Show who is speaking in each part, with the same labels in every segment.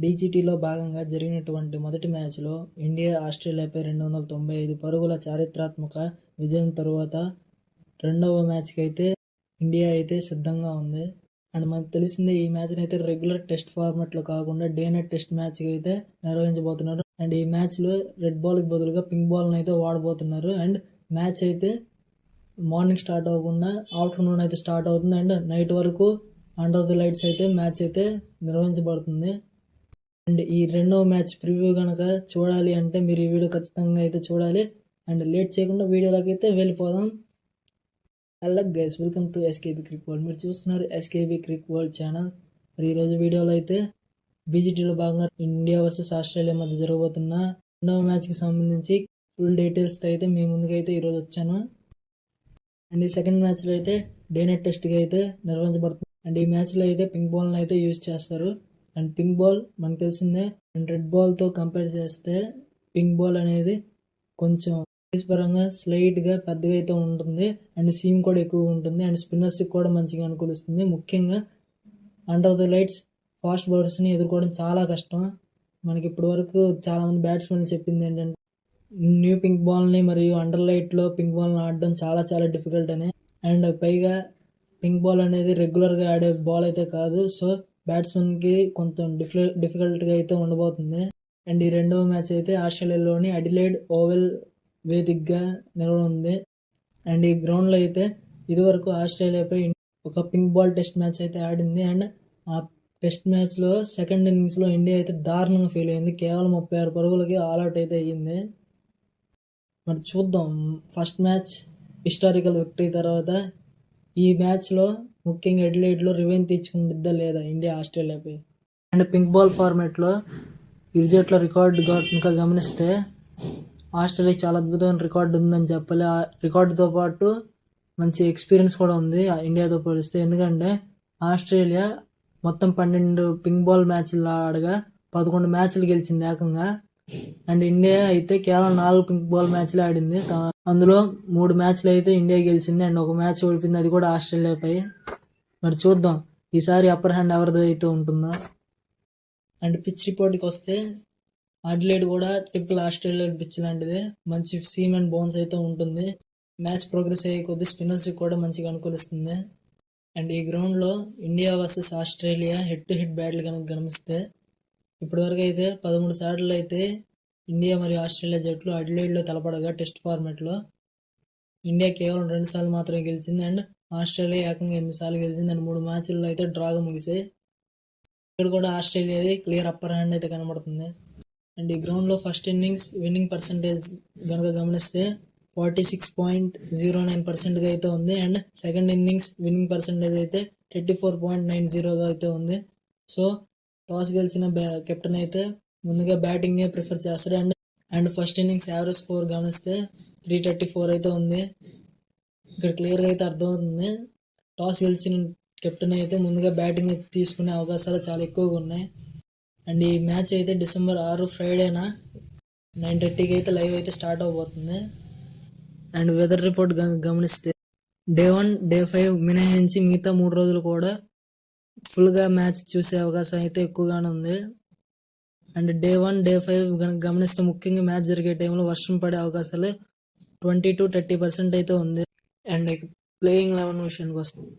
Speaker 1: డీజీటీలో భాగంగా జరిగినటువంటి మొదటి మ్యాచ్లో ఇండియా ఆస్ట్రేలియాపై 295 పరుగుల చారిత్రాత్మక విజయం తరువాత రెండవ మ్యాచ్కి అయితే ఇండియా అయితే సిద్ధంగా ఉంది. అండ్ మనకు తెలిసిందే ఈ మ్యాచ్ని అయితే రెగ్యులర్ టెస్ట్ ఫార్మాట్లో కాకుండా డే నైట్ టెస్ట్ మ్యాచ్కి అయితే నిర్వహించబోతున్నారు. అండ్ ఈ మ్యాచ్లో రెడ్ బాల్కి బదులుగా పింక్ బాల్ని అయితే వాడబోతున్నారు. అండ్ మ్యాచ్ అయితే మార్నింగ్ స్టార్ట్ అవ్వకుండా ఆఫ్టర్నూన్ అయితే స్టార్ట్ అవుతుంది. అండ్ నైట్ వరకు అండర్ ది లైట్స్ అయితే మ్యాచ్ అయితే నిర్వహించబడుతుంది. అండ్ ఈ రెండవ మ్యాచ్ ప్రివ్యూ కనుక చూడాలి అంటే మీరు ఈ వీడియో ఖచ్చితంగా అయితే చూడాలి. అండ్ లేట్ చేయకుండా వీడియోలోకి అయితే వెళ్ళిపోదాం. Hello guys, welcome to SKB Crick world. మీరు చూస్తున్నారు ఎస్కేబీ క్రిక్ వరల్డ్ ఛానల్. మరి ఈరోజు వీడియోలో అయితే బీజీటీలో భాగంగా ఇండియా వర్సెస్ ఆస్ట్రేలియా మధ్య జరగబోతున్న రెండవ మ్యాచ్కి సంబంధించి ఫుల్ డీటెయిల్స్తో అయితే మీ ముందుకైతే ఈరోజు వచ్చాను. అండ్ ఈ సెకండ్ మ్యాచ్లో అయితే డే నైట్ టెస్ట్గా అయితే నిర్వహించబడుతుంది. అండ్ ఈ మ్యాచ్లో అయితే పింక్ బాల్ని అయితే యూజ్ చేస్తారు. అండ్ పింక్ బాల్ మనకు తెలిసిందే. అండ్ రెడ్ బాల్తో కంపేర్ చేస్తే పింక్ బాల్ అనేది కొంచెం సైజ్ పరంగా స్లైట్గా పెద్దగా అయితే ఉంటుంది. అండ్ సీమ్ కూడా ఎక్కువ ఉంటుంది. అండ్ స్పిన్నర్స్కి కూడా మంచిగా అనుకూలిస్తుంది. ముఖ్యంగా అండర్ ది లైట్స్ ఫాస్ట్ బౌలర్స్ని ఎదుర్కోవడం చాలా కష్టం. మనకి ఇప్పటి వరకు చాలామంది బ్యాట్స్మెన్ చెప్పింది ఏంటంటే న్యూ పింక్ బాల్ని మరియు అండర్ లైట్లో పింక్ బాల్ని ఆడడం చాలా చాలా డిఫికల్ట్ అని. అండ్ పైగా పింక్ బాల్ అనేది రెగ్యులర్గా ఆడే బాల్ అయితే కాదు. సో బ్యాట్స్మెన్కి కొంచెం డిఫికల్ట్గా అయితే ఉండబోతుంది. అండ్ ఈ రెండవ మ్యాచ్ అయితే ఆస్ట్రేలియాలోని అడిలైడ్ ఓవెల్ వేదికగా నిలవనుంది. అండ్ ఈ గ్రౌండ్లో అయితే ఇదివరకు ఆస్ట్రేలియాపై ఒక పింక్ బాల్ టెస్ట్ మ్యాచ్ అయితే ఆడింది. అండ్ ఆ టెస్ట్ మ్యాచ్లో సెకండ్ ఇన్నింగ్స్లో ఇండియా అయితే దారుణంగా ఫెయిల్ అయింది. కేవలం 36 పరుగులకి ఆల్అౌట్ అయితే అయ్యింది. మరి చూద్దాం, ఫస్ట్ మ్యాచ్ హిస్టారికల్ విక్టరీ తర్వాత ఈ మ్యాచ్లో ముఖ్యంగా అడిలైడ్లో రివెంజ్ తెచ్చుకుంటుందా లేదా ఇండియా ఆస్ట్రేలియాపై. అండ్ పింక్ బాల్ ఫార్మాట్లో ఇరుజట్ల రికార్డు ఇంకా గమనిస్తే ఆస్ట్రేలియా చాలా అద్భుతమైన రికార్డు ఉందని చెప్పాలి. ఆ రికార్డుతో పాటు మంచి ఎక్స్పీరియన్స్ కూడా ఉంది ఇండియాతో పోలిస్తే. ఎందుకంటే ఆస్ట్రేలియా మొత్తం 12 పింక్ బాల్ మ్యాచ్లు ఆడగా 11 మ్యాచ్లు గెలిచింది ఏకంగా. అండ్ ఇండియా అయితే కేవలం 4 పింక్ బాల్ మ్యాచ్లు ఆడింది. అందులో 3 మ్యాచ్లు అయితే ఇండియా గెలిచింది. అండ్ ఒక మ్యాచ్ ఓడిపోయింది, అది కూడా ఆస్ట్రేలియాపై. మరి చూద్దాం ఈసారి అప్పర్ హ్యాండ్ ఎవరిది అయితే ఉంటుందో. అండ్ పిచ్ రిపోర్ట్కి వస్తే అడిలైడ్ కూడా టిపికల్ ఆస్ట్రేలియా పిచ్ లాంటిదే. మంచి సీమ్ అండ్ బౌన్స్ అయితే ఉంటుంది. మ్యాచ్ ప్రోగ్రెస్ అయ్యే కొద్ది స్పిన్నర్స్కి కూడా మంచిగా అనుకూలిస్తుంది. అండ్ ఈ గ్రౌండ్లో India versus Australia head to head బ్యాట్లు కనుక గమనిస్తే ఇప్పటివరకు అయితే 13 సార్లు అయితే ఇండియా మరియు ఆస్ట్రేలియా జట్లు అడిలైడ్లో తలపడగా టెస్ట్ ఫార్మాట్లో ఇండియా కేవలం 2 సార్లు మాత్రమే గెలిచింది. అండ్ ఆస్ట్రేలియా ఏకంగా 8 సార్లు గెలిచింది. అండ్ 3 మ్యాచ్ల్లో అయితే డ్రాగా ముగిసాయి. ఇక్కడ కూడా ఆస్ట్రేలియాది క్లియర్ అప్పర్ హ్యాండ్ అయితే కనబడుతుంది. అండ్ ఈ గ్రౌండ్లో ఫస్ట్ ఇన్నింగ్స్ విన్నింగ్ పర్సంటేజ్ కనుక గమనిస్తే 46.09% అయితే ఉంది. And second innings winning percentage అయితే 34.90 అయితే ఉంది. సో టాస్ గెలిచిన కెప్టెన్ అయితే ముందుగా బ్యాటింగే ప్రిఫర్ చేస్తాడు. And first innings average score గమనిస్తే 334 అయితే ఉంది. ఇక్కడ క్లియర్గా అయితే అర్థమవుతుంది టాస్ గెలిచిన కెప్టెన్ అయితే ముందుగా బ్యాటింగ్ తీసుకునే అవకాశాలు చాలా ఎక్కువగా ఉన్నాయి. అండ్ ఈ మ్యాచ్ అయితే డిసెంబర్ 6 ఫ్రైడేన 9:30కి అయితే లైవ్ అయితే స్టార్ట్ అవబోతుంది. అండ్ వెదర్ రిపోర్ట్ గమనిస్తే డే 1 డే 5 మినహాయించి మిగతా 3 రోజులు కూడా ఫుల్గా మ్యాచ్ చూసే అవకాశం అయితే ఎక్కువగానే ఉంది. అండ్ డే 1 డే 5 కనుక గమనిస్తే ముఖ్యంగా మ్యాచ్ జరిగే టైంలో వర్షం పడే అవకాశాలు 20 to 30% అయితే ఉంది. అండ్ ప్లేయింగ్ 11 విషయానికి వస్తుంది.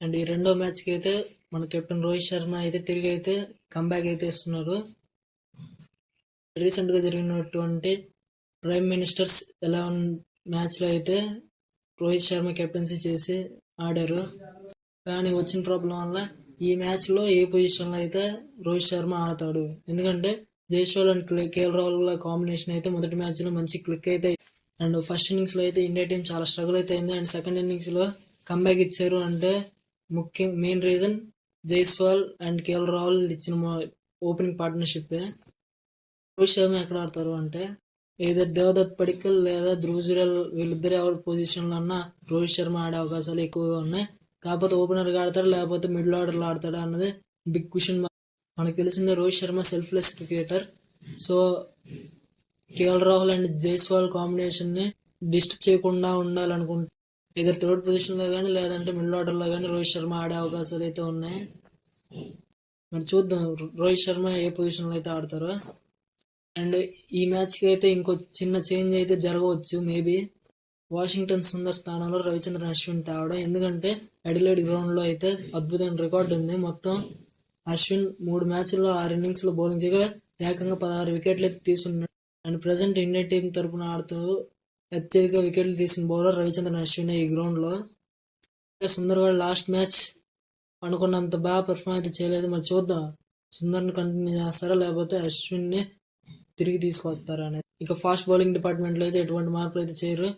Speaker 1: అండ్ ఈ రెండో మ్యాచ్కి అయితే మన కెప్టెన్ రోహిత్ శర్మ అయితే తిరిగి అయితే కంబ్యాక్ అయితే ఇస్తున్నారు. రీసెంట్గా జరిగినటువంటి ప్రైమ్ మినిస్టర్స్ 11 మ్యాచ్లో అయితే రోహిత్ శర్మ కెప్టెన్సీ చేసి ఆడారు. కానీ వచ్చిన ప్రాబ్లం వల్ల ఈ మ్యాచ్లో ఏ పొజిషన్లో అయితే రోహిత్ శర్మ ఆడతాడు. ఎందుకంటే Jaiswal and KL Rahul combination అయితే మొదటి మ్యాచ్లో మంచి క్లిక్ అయితే. అండ్ ఫస్ట్ ఇన్నింగ్స్లో అయితే ఇండియా టీం చాలా స్ట్రగుల్ అయితే అయింది. అండ్ సెకండ్ ఇన్నింగ్స్లో కంబ్యాక్ ఇచ్చారు. అంటే main reason Jaiswal and KL Rahul ఇచ్చిన ఓపెనింగ్ పార్ట్నర్షిప్. రోహిత్ శర్మ ఎక్కడ ఆడతారు అంటే ఏదో దేవదత్ పడిక్కల్ లేదా ధ్రువ్ జురేల్ వీళ్ళిద్దరు ఎవరి పొజిషన్లో అన్నా రోహిత్ శర్మ ఆడే అవకాశాలు ఎక్కువగా ఉన్నాయి. కాకపోతే ఓపెనర్గా ఆడతాడు లేకపోతే మిడిల్ ఆర్డర్లో ఆడతాడా అన్నది బిగ్ క్వశ్చన్. మనకు తెలిసిందే Rohit Sharma selfless cricketer. So KL Rahul and Jaiswal కాంబినేషన్ని డిస్టర్బ్ చేయకుండా ఉండాలనుకుంటే ఇద్దరు థర్డ్ పొజిషన్లో కానీ లేదంటే మిడిల్ ఆర్డర్లో కానీ రోహిత్ శర్మ ఆడే అవకాశాలు అయితే ఉన్నాయి. మరి చూద్దాం రోహిత్ శర్మ ఏ పొజిషన్లో అయితే ఆడతారో. అండ్ ఈ మ్యాచ్కి అయితే ఇంకో చిన్న చేంజ్ అయితే జరగవచ్చు మేబీ. వాషింగ్టన్ సుందర్ స్థానంలో రవిచంద్రన్ అశ్విన్ తేవడం. ఎందుకంటే అడిలైడ్ గ్రౌండ్లో అయితే అద్భుతమైన రికార్డు ఉంది. మొత్తం అశ్విన్ 3 మ్యాచ్ల్లో 6 ఇన్నింగ్స్లో బౌలింగ్ చేయగా ఏకంగా 16 వికెట్లు అయితే తీసుకున్నాడు. అండ్ ప్రజెంట్ ఇండియన్ టీం తరపున ఆడుతూ అత్యధిక వికెట్లు తీసిన బౌలర్ రవిచంద్రన్ అశ్విన్ ఈ గ్రౌండ్లో. సుందర్ గారు లాస్ట్ మ్యాచ్ అనుకున్నంత బాగా పెర్ఫామ్ అయితే చేయలేదు. మరి చూద్దాం సుందర్ని కంటిన్యూ చేస్తారా లేకపోతే అశ్విన్ని తిరిగి తీసుకొస్తారా అనేది. ఇక ఫాస్ట్ బౌలింగ్ డిపార్ట్మెంట్లో అయితే ఎటువంటి మార్పులు అయితే చేయరు.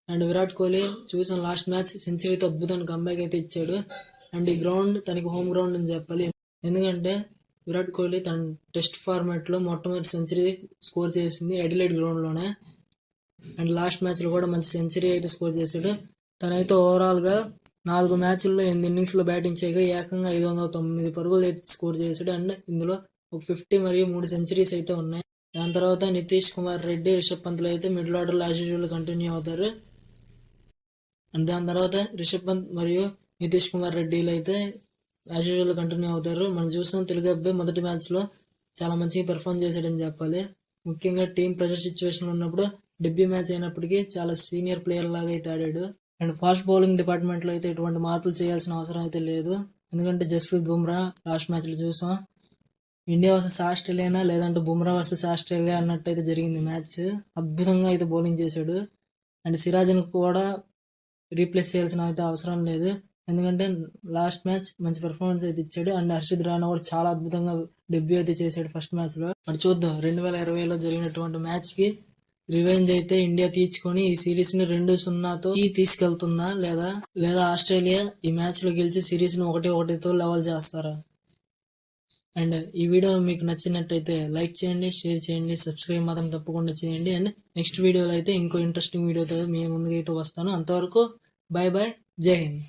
Speaker 1: అండ్ విరాట్ కోహ్లీ చూసిన లాస్ట్ మ్యాచ్ సెంచరీతో అద్భుతమైన కంబ్యాక్ అయితే ఇచ్చాడు. అండ్ ఈ గ్రౌండ్ తనకి హోమ్ గ్రౌండ్ అని చెప్పాలి. ఎందుకంటే విరాట్ కోహ్లీ తన టెస్ట్ ఫార్మాట్లో మొట్టమొదటి సెంచరీ స్కోర్ చేసింది అడిలైడ్ గ్రౌండ్లోనే. అండ్ లాస్ట్ మ్యాచ్లో కూడా మంచి సెంచరీ అయితే స్కోర్ చేశాడు. తనైతే ఓవరాల్గా 4 మ్యాచ్ల్లో 8 ఇన్నింగ్స్లో బ్యాటింగ్ చేయగా ఏకంగా 509 పరుగులు అయితే స్కోర్ చేశాడు. అండ్ ఇందులో ఒక 50 మరియు 3 సెంచరీస్ అయితే ఉన్నాయి. దాని తర్వాత నితీష్ కుమార్ రెడ్డి, రిషబ్ పంత్లు అయితే మిడిల్ ఆర్డర్లో యాజ్ యూజువల్ కంటిన్యూ అవుతారు. అండ్ దాని తర్వాత రిషబ్ పంత్ మరియు నితీష్ కుమార్ రెడ్డిలు అయితే యాజ్ యూజువల్ కంటిన్యూ అవుతారు. మనం చూస్తాం తెలుగు అబ్బాయి మొదటి మ్యాచ్లో చాలా మంచిగా పెర్ఫామ్ చేశాడని చెప్పాలి. ముఖ్యంగా టీం ప్రెషర్ సిచ్యువేషన్లో ఉన్నప్పుడు డెబ్యూ మ్యాచ్ అయినప్పటికీ చాలా సీనియర్ ప్లేయర్ లాగా అయితే ఆడాడు. అండ్ ఫాస్ట్ బౌలింగ్ డిపార్ట్మెంట్లో అయితే ఎటువంటి మార్పులు చేయాల్సిన అవసరం అయితే లేదు. ఎందుకంటే జస్ప్రీత్ బుమ్రా లాస్ట్ మ్యాచ్లో చూసాం ఇండియా వర్సెస్ ఆస్ట్రేలియానా లేదంటే బుమ్రా వర్సెస్ ఆస్ట్రేలియా అన్నట్టయితే జరిగింది మ్యాచ్. అద్భుతంగా అయితే బౌలింగ్ చేశాడు. అండ్ సిరాజ్ను కూడా రీప్లేస్ చేయాల్సిన అయితే అవసరం లేదు. ఎందుకంటే లాస్ట్ మ్యాచ్ మంచి పెర్ఫార్మెన్స్ అయితే ఇచ్చాడు. అండ్ హర్షిత్ రాణా కూడా చాలా అద్భుతంగా డెబ్యూ అయితే చేశాడు ఫస్ట్ మ్యాచ్లో. మరి చూద్దాం 2020లో జరిగినటువంటి మ్యాచ్కి రివెంజ్ అయితే ఇండియా తీర్చుకొని ఈ సిరీస్ని 2-0తో తీసుకెళ్తుందా లేదా ఆస్ట్రేలియా ఈ మ్యాచ్లో గెలిచి సిరీస్ని 1-1తో లెవెల్ చేస్తారా? అండ్ ఈ వీడియో మీకు నచ్చినట్టయితే లైక్ చేయండి, షేర్ చేయండి, సబ్స్క్రైబ్ మాత్రం తప్పకుండా చేయండి. అండ్ నెక్స్ట్ వీడియోలో అయితే ఇంకో ఇంట్రెస్టింగ్ వీడియోతో మీ ముందుకైతే వస్తాను. అంతవరకు బాయ్ బాయ్, జై హింద్.